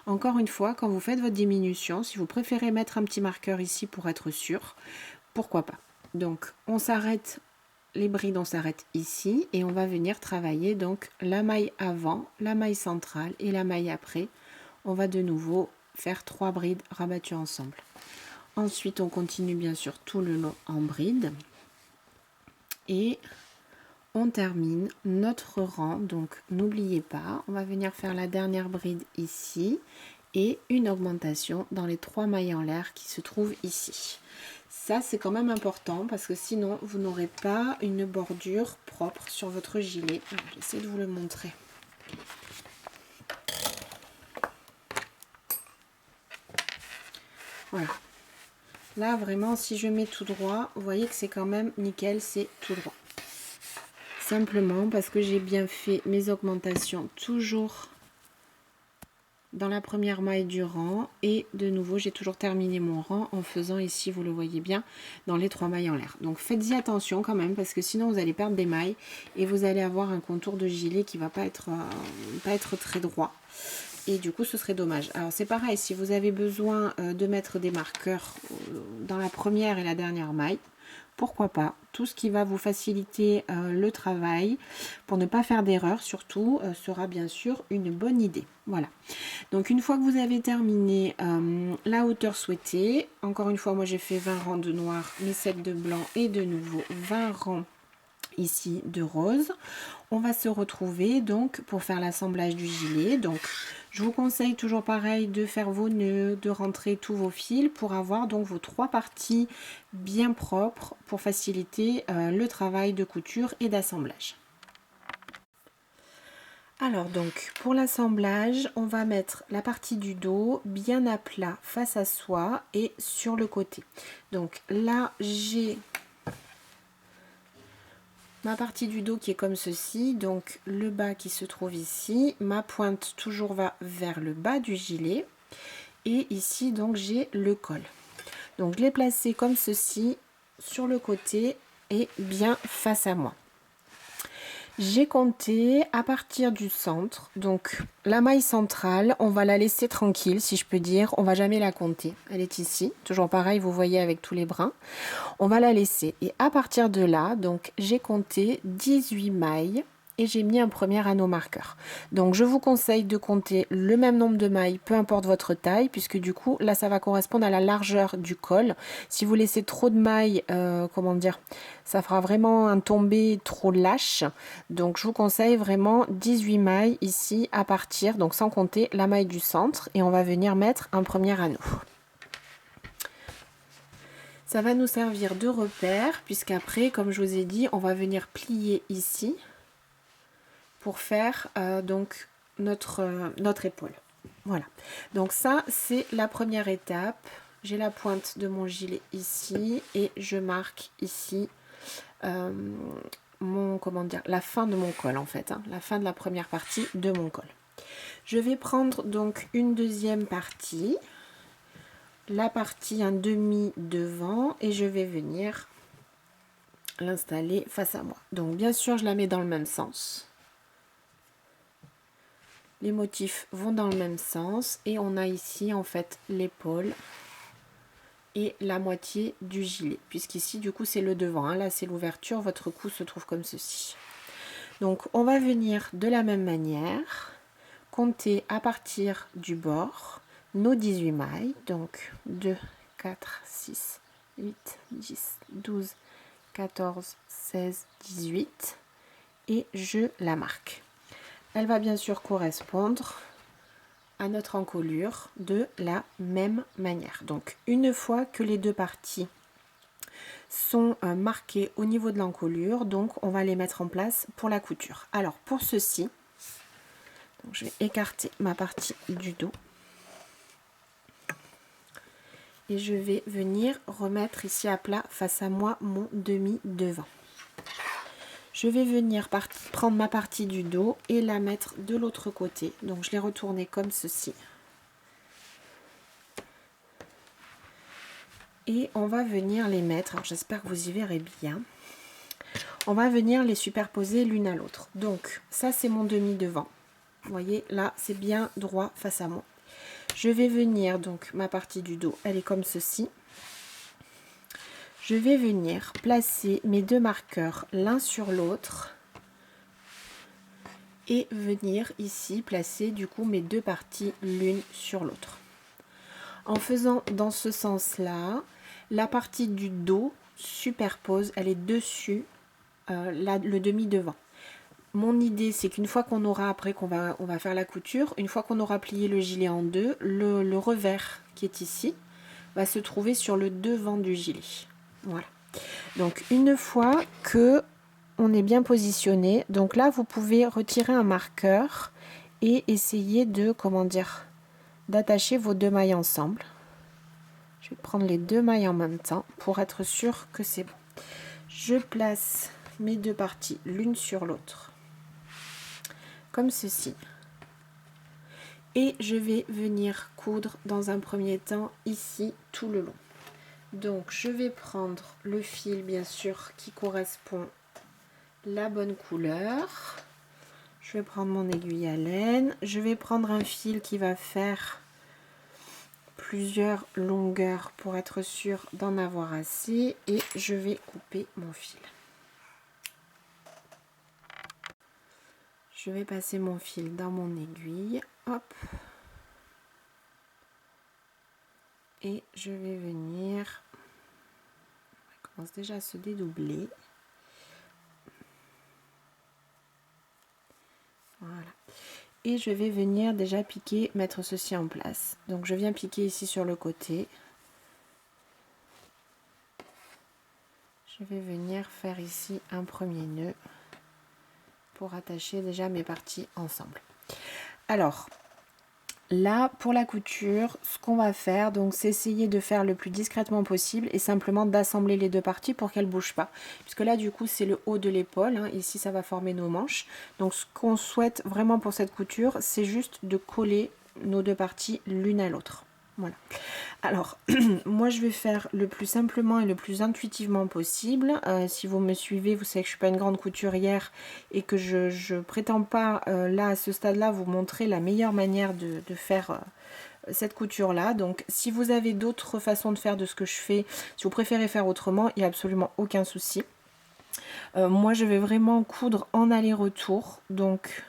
Encore une fois, quand vous faites votre diminution, si vous préférez mettre un petit marqueur ici pour être sûr, pourquoi pas. Donc on s'arrête. Les brides, on s'arrête ici et on va venir travailler donc la maille avant, la maille centrale et la maille après. On va de nouveau faire 3 brides rabattues ensemble. Ensuite, on continue bien sûr tout le long en bride et on termine notre rang. Donc, n'oubliez pas, on va venir faire la dernière bride ici et une augmentation dans les 3 mailles en l'air qui se trouvent ici. Ça, c'est quand même important parce que sinon, vous n'aurez pas une bordure propre sur votre gilet. J'essaie de vous le montrer. Voilà. Là, vraiment, si je mets tout droit, vous voyez que c'est quand même nickel, c'est tout droit. Simplement parce que j'ai bien fait mes augmentations toujours dans la première maille du rang et de nouveau j'ai toujours terminé mon rang en faisant ici, vous le voyez bien, dans les 3 mailles en l'air. Donc faites-y attention quand même parce que sinon vous allez perdre des mailles et vous allez avoir un contour de gilet qui va pas être très droit et du coup ce serait dommage. Alors c'est pareil, si vous avez besoin de mettre des marqueurs dans la première et la dernière maille, pourquoi pas, tout ce qui va vous faciliter le travail pour ne pas faire d'erreur surtout sera bien sûr une bonne idée. Voilà, donc une fois que vous avez terminé la hauteur souhaitée, encore une fois moi j'ai fait 20 rangs de noir, mes 7 de blanc et de nouveau 20 rangs ici de rose. On va se retrouver donc pour faire l'assemblage du gilet. Donc je vous conseille toujours pareil de faire vos nœuds, de rentrer tous vos fils pour avoir donc vos 3 parties bien propres pour faciliter le travail de couture et d'assemblage. Alors donc pour l'assemblage, on va mettre la partie du dos bien à plat face à soi et sur le côté. Donc là j'ai ma partie du dos qui est comme ceci, donc le bas qui se trouve ici, ma pointe toujours va vers le bas du gilet et ici donc j'ai le col. Donc je l'ai placé comme ceci sur le côté et bien face à moi. J'ai compté à partir du centre, donc la maille centrale, on va la laisser tranquille si je peux dire, on va jamais la compter, elle est ici, toujours pareil, vous voyez avec tous les brins, on va la laisser et à partir de là, donc j'ai compté 18 mailles et j'ai mis un premier anneau marqueur. Donc je vous conseille de compter le même nombre de mailles, peu importe votre taille, puisque du coup là ça va correspondre à la largeur du col. Si vous laissez trop de mailles, comment dire, ça fera vraiment un tombé trop lâche. Donc je vous conseille vraiment 18 mailles ici à partir, donc sans compter la maille du centre, et on va venir mettre un premier anneau. Ça va nous servir de repère, puisqu'après, comme je vous ai dit, on va venir plier ici pour faire donc notre épaule. Voilà, donc ça c'est la première étape. J'ai la pointe de mon gilet ici et je marque ici la fin de mon col en fait, hein, la fin de la première partie de mon col. Je vais prendre donc une deuxième partie, la partie un demi devant et je vais venir l'installer face à moi. Donc bien sûr je la mets dans le même sens. Les motifs vont dans le même sens et on a ici en fait l'épaule et la moitié du gilet, puisqu'ici du coup c'est le devant, hein. Là c'est l'ouverture, votre cou se trouve comme ceci. Donc on va venir de la même manière compter à partir du bord nos 18 mailles, donc 2, 4, 6, 8, 10, 12, 14, 16, 18 et je la marque. Elle va bien sûr correspondre à notre encolure de la même manière. Donc une fois que les deux parties sont marquées au niveau de l'encolure, donc on va les mettre en place pour la couture. Alors pour ceci, donc je vais écarter ma partie du dos et je vais venir remettre ici à plat face à moi mon demi devant. Je vais venir prendre ma partie du dos et la mettre de l'autre côté. Donc je l'ai retournée comme ceci. Et on va venir les mettre, alors j'espère que vous y verrez bien. On va venir les superposer l'une à l'autre. Donc ça c'est mon demi devant. Vous voyez là c'est bien droit face à moi. Je vais venir, donc ma partie du dos, elle est comme ceci. Je vais venir placer mes deux marqueurs l'un sur l'autre et venir ici placer du coup mes deux parties l'une sur l'autre. En faisant dans ce sens-là, la partie du dos superpose, elle est dessus le demi devant. Mon idée c'est qu'une fois qu'on aura, après on va faire la couture, une fois qu'on aura plié le gilet en deux, le revers qui est ici va se trouver sur le devant du gilet. Voilà. Donc une fois que on est bien positionné, donc là vous pouvez retirer un marqueur et essayer de, comment dire, d'attacher vos deux mailles ensemble. Je vais prendre les deux mailles en même temps pour être sûr que c'est bon. Je place mes deux parties l'une sur l'autre comme ceci et je vais venir coudre dans un premier temps ici tout le long. Donc je vais prendre le fil bien sûr qui correspond la bonne couleur. Je vais prendre mon aiguille à laine, je vais prendre un fil qui va faire plusieurs longueurs pour être sûr d'en avoir assez et je vais couper mon fil. Je vais passer mon fil dans mon aiguille, hop, et je vais venir, on commence déjà à se dédoubler. Voilà. Et je vais venir déjà piquer, mettre ceci en place. Donc je viens piquer ici sur le côté. Je vais venir faire ici un premier nœud pour attacher déjà mes parties ensemble. Alors là pour la couture, ce qu'on va faire donc c'est essayer de faire le plus discrètement possible et simplement d'assembler les deux parties pour qu'elles ne bougent pas, puisque là du coup c'est le haut de l'épaule, hein. Ici ça va former nos manches. Donc ce qu'on souhaite vraiment pour cette couture, c'est juste de coller nos deux parties l'une à l'autre. Voilà. Alors, moi je vais faire le plus simplement et le plus intuitivement possible. Si vous me suivez, vous savez que je ne suis pas une grande couturière et que je ne prétends pas, là, à ce stade-là, vous montrer la meilleure manière de faire cette couture-là. Donc, si vous avez d'autres façons de faire de ce que je fais, si vous préférez faire autrement, il n'y a absolument aucun souci. Moi, je vais vraiment coudre en aller-retour. Donc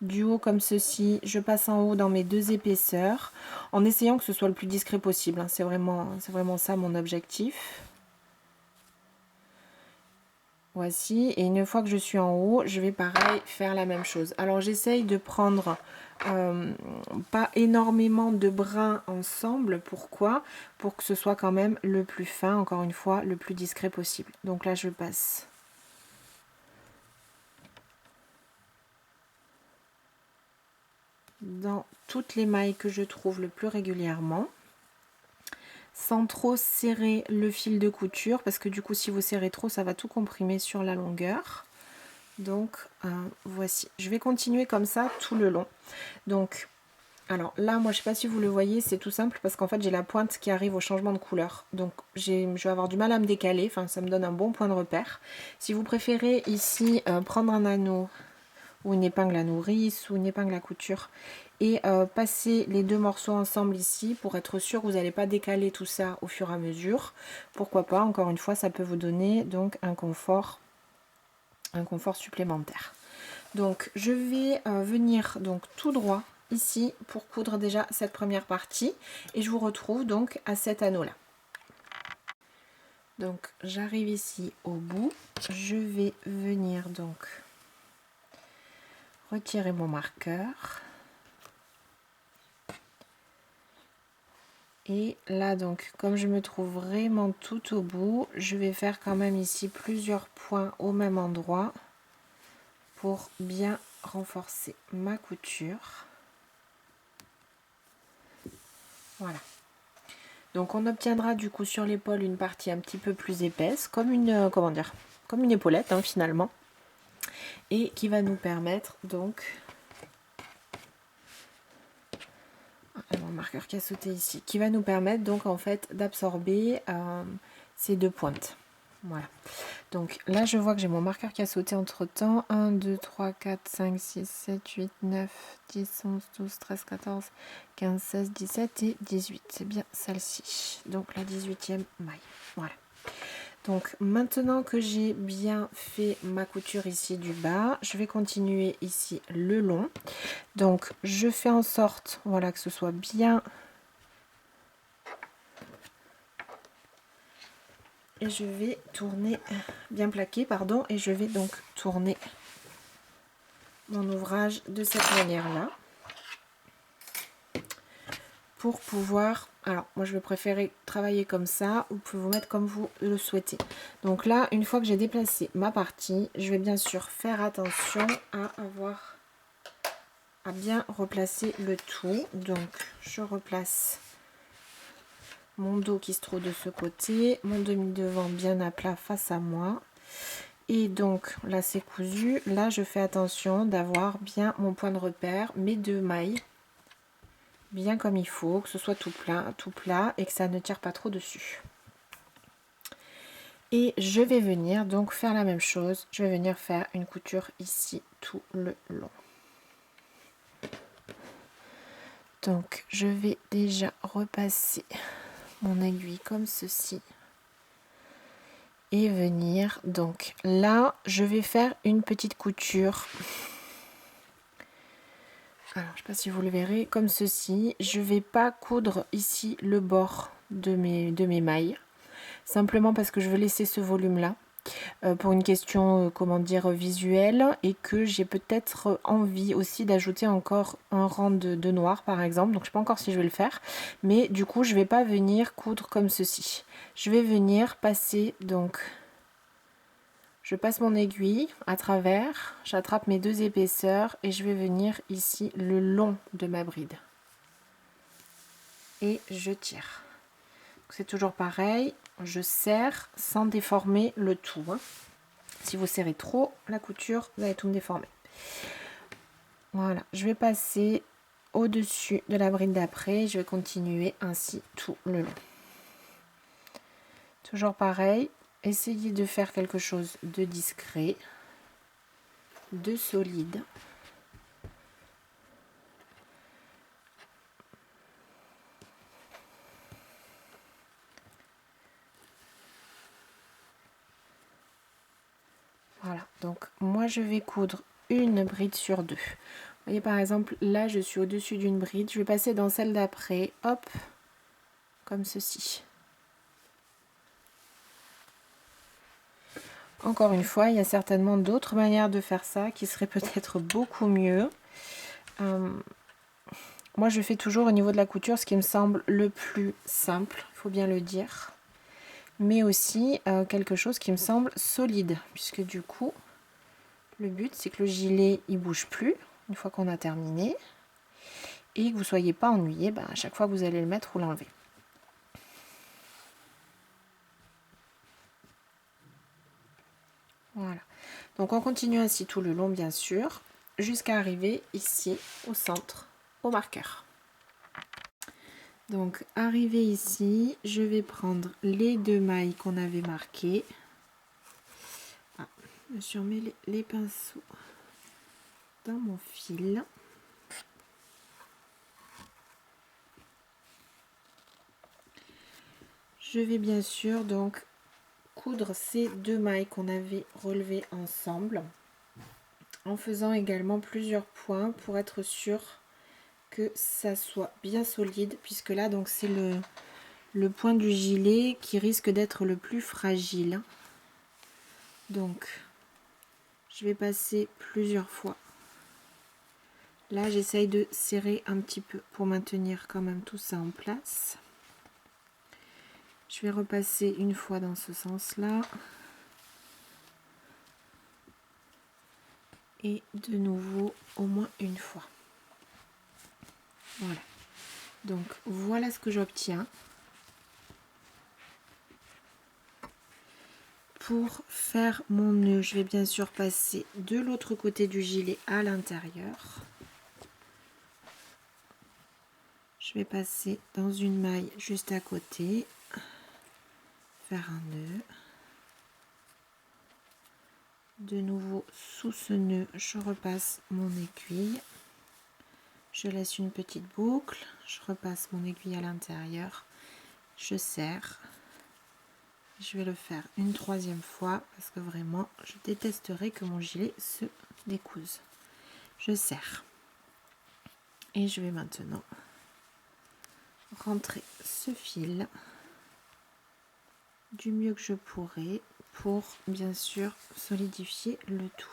du haut comme ceci, je passe en haut dans mes deux épaisseurs en essayant que ce soit le plus discret possible, hein. C'est vraiment ça mon objectif. Voici, et une fois que je suis en haut, je vais pareil faire la même chose. Alors j'essaye de prendre pas énormément de brins ensemble. Pourquoi? Pour que ce soit quand même le plus fin, encore une fois, le plus discret possible. Donc là je passe dans toutes les mailles que je trouve le plus régulièrement, sans trop serrer le fil de couture, parce que du coup si vous serrez trop ça va tout comprimer sur la longueur. Donc voici, je vais continuer comme ça tout le long. Donc alors là moi je sais pas si vous le voyez, c'est tout simple parce qu'en fait j'ai la pointe qui arrive au changement de couleur, donc je vais avoir du mal à me décaler, enfin ça me donne un bon point de repère. Si vous préférez ici prendre un anneau ou une épingle à nourrice ou une épingle à couture et passer les deux morceaux ensemble ici pour être sûr que vous n'allez pas décaler tout ça au fur et à mesure, pourquoi pas, encore une fois ça peut vous donner donc un confort supplémentaire. Donc je vais venir donc tout droit ici pour coudre déjà cette première partie et je vous retrouve donc à cet anneau là. Donc j'arrive ici au bout, je vais venir donc retirer mon marqueur Et là donc, comme je me trouve vraiment tout au bout, je vais faire quand même ici plusieurs points au même endroit pour bien renforcer ma couture. Voilà. Donc on obtiendra du coup sur l'épaule une partie un petit peu plus épaisse, comme une, comment dire, comme une épaulette hein, finalement. Et qui va nous permettre donc... mon marqueur qui a sauté ici. Qui va nous permettre donc en fait d'absorber ces deux pointes. Voilà. Donc là je vois que j'ai mon marqueur qui a sauté entre temps. 1, 2, 3, 4, 5, 6, 7, 8, 9, 10, 11, 12, 13, 14, 15, 16, 17 et 18. C'est bien celle-ci. Donc la 18e maille. Voilà. Donc maintenant que j'ai bien fait ma couture ici du bas, je vais continuer ici le long. Donc je fais en sorte voilà, que ce soit bien... Et je vais tourner, bien plaqué, pardon, et je vais donc tourner mon ouvrage de cette manière-là. Pour pouvoir, alors moi je vais préférer travailler comme ça, vous pouvez vous mettre comme vous le souhaitez. Donc là, une fois que j'ai déplacé ma partie, je vais bien sûr faire attention à bien replacer le tout. Donc je replace mon dos qui se trouve de ce côté, mon demi-devant bien à plat face à moi. Et donc là c'est cousu, là je fais attention d'avoir bien mon point de repère, mes deux mailles, bien comme il faut, que ce soit tout plat et que ça ne tire pas trop dessus. Et je vais venir donc faire la même chose, je vais venir faire une couture ici tout le long. Donc je vais déjà repasser mon aiguille comme ceci. Et venir, donc là je vais faire une petite couture. Alors je ne sais pas si vous le verrez, comme ceci. Je ne vais pas coudre ici le bord de mes mailles, simplement parce que je veux laisser ce volume là pour une question comment dire visuelle, et que j'ai peut-être envie aussi d'ajouter encore un rang de noir par exemple. Donc je ne sais pas encore si je vais le faire, mais du coup je ne vais pas venir coudre comme ceci. Je vais venir passer donc... Je passe mon aiguille à travers, j'attrape mes deux épaisseurs et je vais venir ici le long de ma bride. Et je tire. C'est toujours pareil, je serre sans déformer le tout. Hein. Si vous serrez trop la couture, vous allez tout me déformer. Voilà, je vais passer au-dessus de la bride d'après, je vais continuer ainsi tout le long. Toujours pareil. Essayez de faire quelque chose de discret, de solide. Voilà, donc moi je vais coudre une bride sur deux. Vous voyez par exemple, là je suis au-dessus d'une bride, je vais passer dans celle d'après, hop, comme ceci. Encore une fois, il y a certainement d'autres manières de faire ça qui seraient peut-être beaucoup mieux. Moi, je fais toujours au niveau de la couture ce qui me semble le plus simple, il faut bien le dire. Mais aussi quelque chose qui me semble solide, puisque du coup, le but c'est que le gilet il bouge plus une fois qu'on a terminé. Et que vous ne soyez pas ennuyé à chaque fois que vous allez le mettre ou l'enlever. Voilà. Donc on continue ainsi tout le long bien sûr, jusqu'à arriver ici au centre, au marqueur. Donc arrivé ici, je vais prendre les deux mailles qu'on avait marquées. Ah, je remets les pinceaux dans mon fil. Je vais bien sûr donc coudre ces deux mailles qu'on avait relevées ensemble, en faisant également plusieurs points pour être sûr que ça soit bien solide, puisque là donc c'est le point du gilet qui risque d'être le plus fragile. Donc je vais passer plusieurs fois. Là j'essaye de serrer un petit peu pour maintenir quand même tout ça en place. Je vais repasser une fois dans ce sens-là. Et de nouveau au moins une fois. Voilà. Donc voilà ce que j'obtiens. Pour faire mon nœud, je vais bien sûr passer de l'autre côté du gilet à l'intérieur. Je vais passer dans une maille juste à côté, faire un nœud. De nouveau sous ce nœud, je repasse mon aiguille. Je laisse une petite boucle, je repasse mon aiguille à l'intérieur, je serre. Je vais le faire une troisième fois parce que vraiment je détesterais que mon gilet se découse. Je serre. Et je vais maintenant rentrer ce fil du mieux que je pourrai pour bien sûr solidifier le tout.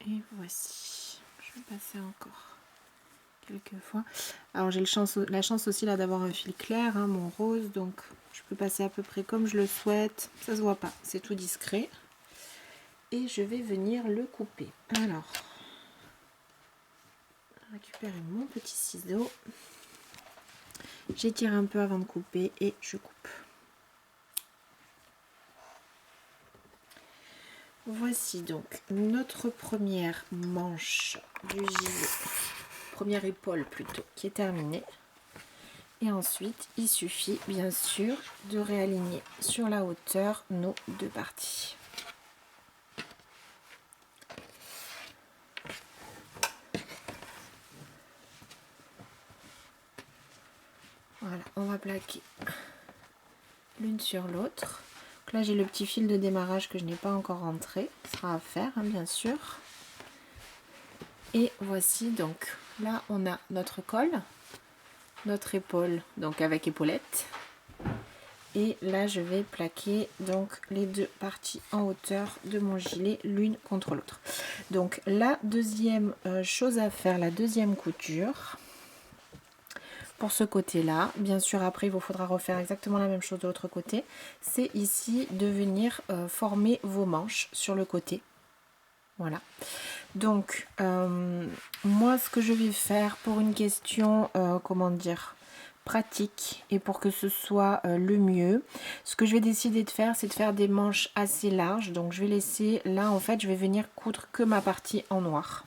Et voici, je vais passer encore quelques fois. Alors j'ai la chance aussi là d'avoir un fil clair, hein, mon rose, donc je peux passer à peu près comme je le souhaite. Ça se voit pas, c'est tout discret. Et je vais venir le couper. Alors, récupérer mon petit ciseau. J'étire un peu avant de couper et je coupe. Voici donc notre première manche du gilet, première épaule plutôt, qui est terminée. Et ensuite, il suffit bien sûr de réaligner sur la hauteur nos deux parties. Voilà, on va plaquer l'une sur l'autre. Là, j'ai le petit fil de démarrage que je n'ai pas encore rentré. Ce sera à faire, hein, bien sûr. Et voici donc, là, on a notre col, notre épaule, donc avec épaulette. Et là, je vais plaquer donc les deux parties en hauteur de mon gilet, l'une contre l'autre. Donc, la deuxième chose à faire, la deuxième couture, pour ce côté-là, bien sûr, après, il vous faudra refaire exactement la même chose de l'autre côté. C'est ici de venir former vos manches sur le côté. Voilà. Donc, moi, ce que je vais faire pour une question, comment dire, pratique et pour que ce soit le mieux, ce que je vais décider de faire, c'est de faire des manches assez larges. Donc, je vais laisser, là, en fait, je vais venir coudre que ma partie en noir.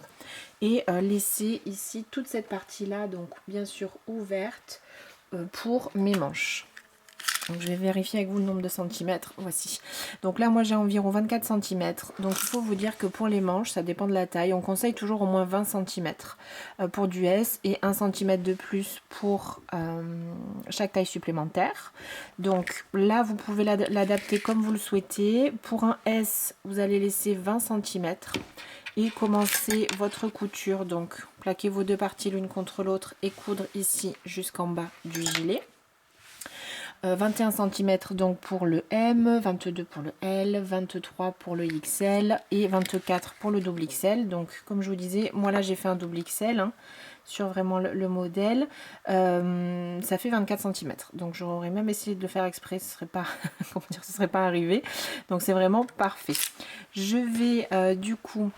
Et laisser ici toute cette partie-là, donc bien sûr ouverte, pour mes manches. Donc je vais vérifier avec vous le nombre de centimètres. Voici. Donc là, moi j'ai environ 24 cm. Donc il faut vous dire que pour les manches, ça dépend de la taille. On conseille toujours au moins 20 cm pour du S et 1 cm de plus pour chaque taille supplémentaire. Donc là, vous pouvez l'adapter comme vous le souhaitez. Pour un S, vous allez laisser 20 cm. Et commencer votre couture, donc plaquer vos deux parties l'une contre l'autre et coudre ici jusqu'en bas du gilet. 21 cm donc pour le M, 22 pour le L, 23 pour le XL et 24 pour le double XL. Donc comme je vous disais, moi là j'ai fait un double XL hein, sur vraiment le modèle. Ça fait 24 cm. Donc j'aurais même essayé de le faire exprès, ce serait pas, comment dire, ce serait pas arrivé. Donc c'est vraiment parfait. Je vais du coup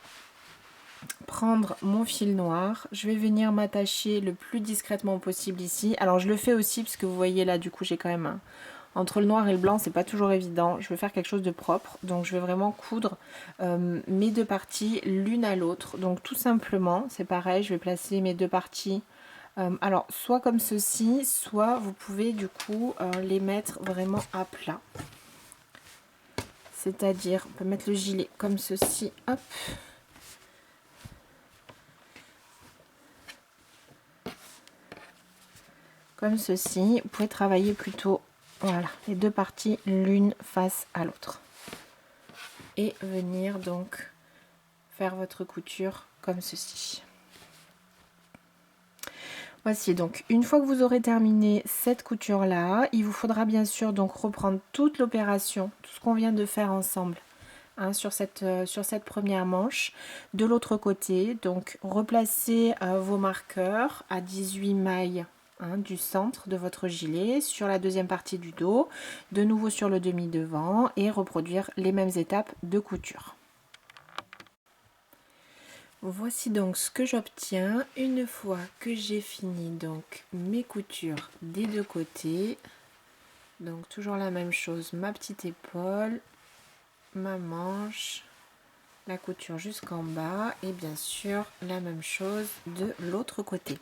prendre mon fil noir, je vais venir m'attacher le plus discrètement possible ici. Alors je le fais aussi parce que vous voyez là du coup j'ai quand même entre le noir et le blanc c'est pas toujours évident. Je veux faire quelque chose de propre, donc je vais vraiment coudre mes deux parties l'une à l'autre. Donc tout simplement c'est pareil, je vais placer mes deux parties alors soit comme ceci, soit vous pouvez du coup les mettre vraiment à plat. C'est-à-dire on peut mettre le gilet comme ceci, hop. Comme ceci, vous pouvez travailler plutôt, voilà, les deux parties l'une face à l'autre. Et venir donc faire votre couture comme ceci. Voici donc, une fois que vous aurez terminé cette couture-là, il vous faudra bien sûr donc reprendre toute l'opération, tout ce qu'on vient de faire ensemble. Hein, sur cette première manche. De l'autre côté, donc replacez vos marqueurs à 18 mailles, hein, du centre de votre gilet sur la deuxième partie du dos, de nouveau sur le demi devant et reproduire les mêmes étapes de couture. Voici donc ce que j'obtiens une fois que j'ai fini donc mes coutures des deux côtés. Donc toujours la même chose, ma petite épaule, ma manche, la couture jusqu'en bas et bien sûr la même chose de l'autre côté.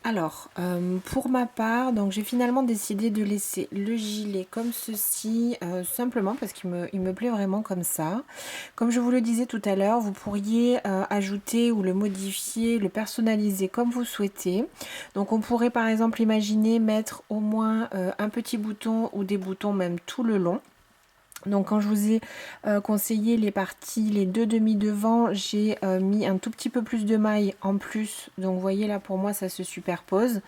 Alors pour ma part, donc j'ai finalement décidé de laisser le gilet comme ceci, simplement parce qu'il me plaît vraiment comme ça. Comme je vous le disais tout à l'heure, vous pourriez ajouter ou le modifier, le personnaliser comme vous souhaitez. Donc on pourrait par exemple imaginer mettre au moins un petit bouton ou des boutons même tout le long. Donc quand je vous ai conseillé les deux demi devant, j'ai mis un tout petit peu plus de mailles en plus. Donc vous voyez là, pour moi ça se superpose.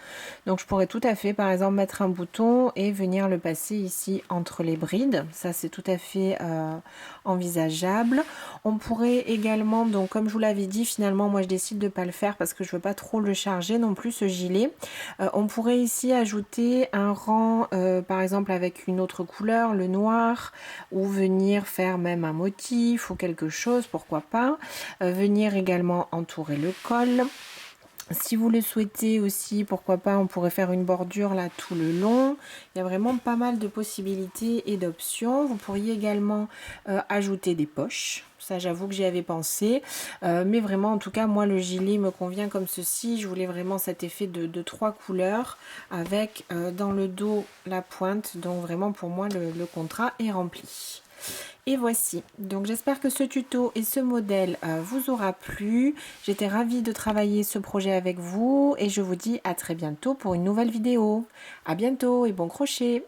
Donc je pourrais tout à fait par exemple mettre un bouton et venir le passer ici entre les brides. Ça c'est tout à fait envisageable. On pourrait également, donc comme je vous l'avais dit, finalement moi je décide de ne pas le faire parce que je veux pas trop le charger non plus ce gilet. On pourrait ici ajouter un rang par exemple avec une autre couleur, le noir, ou venir faire même un motif ou quelque chose, pourquoi pas. Venir également entourer le col. Si vous le souhaitez aussi, pourquoi pas, on pourrait faire une bordure là tout le long. Il y a vraiment pas mal de possibilités et d'options. Vous pourriez également ajouter des poches. Ça, j'avoue que j'y avais pensé. Mais vraiment, en tout cas, moi, le gilet me convient comme ceci. Je voulais vraiment cet effet de trois couleurs avec dans le dos la pointe. Donc vraiment, pour moi, le contrat est rempli. Et voici, donc j'espère que ce tuto et ce modèle vous aura plu. J'étais ravie de travailler ce projet avec vous et je vous dis à très bientôt pour une nouvelle vidéo. À bientôt et bon crochet!